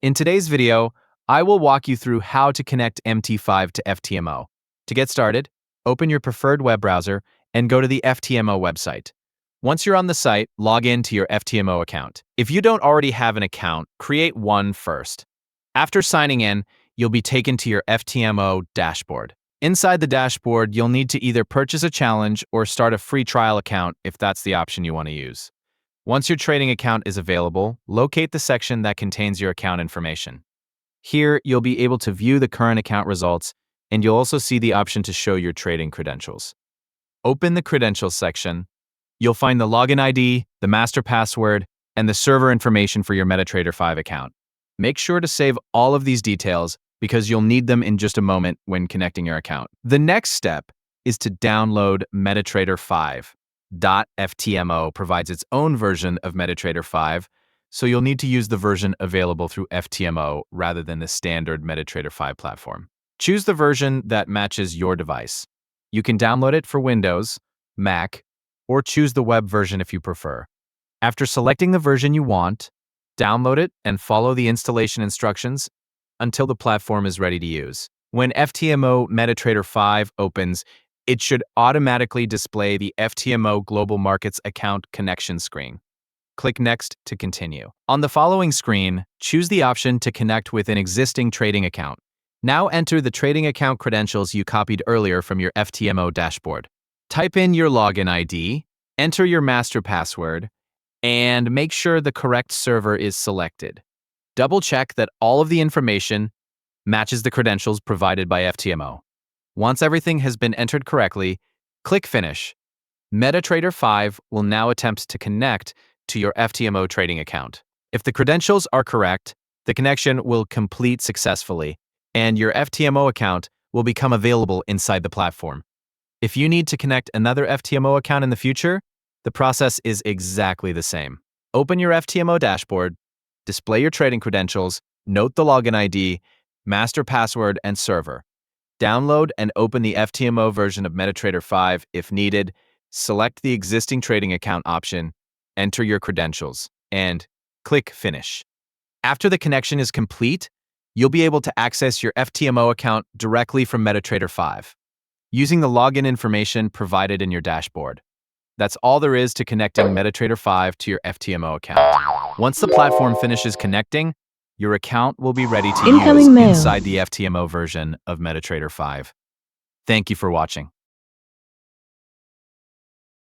In today's video, I will walk you through how to connect MT5 to FTMO. To get started, open your preferred web browser and go to the FTMO website. Once you're on the site, log in to your FTMO account. If you don't already have an account, create one first. After signing in, you'll be taken to your FTMO dashboard. Inside the dashboard, you'll need to either purchase a challenge or start a free trial account if that's the option you want to use. Once your trading account is available, locate the section that contains your account information. Here, you'll be able to view the current account results, and you'll also see the option to show your trading credentials. Open the Credentials section. You'll find the login ID, the master password, and the server information for your MetaTrader 5 account. Make sure to save all of these details because you'll need them in just a moment when connecting your account. The next step is to download MetaTrader 5. .ftmo provides its own version of MetaTrader 5, so you'll need to use the version available through FTMO rather than the standard MetaTrader 5 platform. Choose the version that matches your device. You can download it for Windows, Mac, or choose the web version if you prefer. After selecting the version you want, download it and follow the installation instructions until the platform is ready to use. When FTMO MetaTrader 5 opens, it should automatically display the FTMO Global Markets account connection screen. Click Next to continue. On the following screen, choose the option to connect with an existing trading account. Now enter the trading account credentials you copied earlier from your FTMO dashboard. Type in your login ID, enter your master password, and make sure the correct server is selected. Double-check that all of the information matches the credentials provided by FTMO. Once everything has been entered correctly, click Finish. MetaTrader 5 will now attempt to connect to your FTMO trading account. If the credentials are correct, the connection will complete successfully, and your FTMO account will become available inside the platform. If you need to connect another FTMO account in the future, the process is exactly the same. Open your FTMO dashboard, display your trading credentials, note the login ID, master password, and server. Download and open the FTMO version of MetaTrader 5 if needed, select the existing trading account option, enter your credentials, and click Finish. After the connection is complete, you'll be able to access your FTMO account directly from MetaTrader 5, using the login information provided in your dashboard. That's all there is to connecting MetaTrader 5 to your FTMO account. Once the platform finishes connecting, your account will be ready to use inside the FTMO version of MetaTrader 5. Thank you for watching.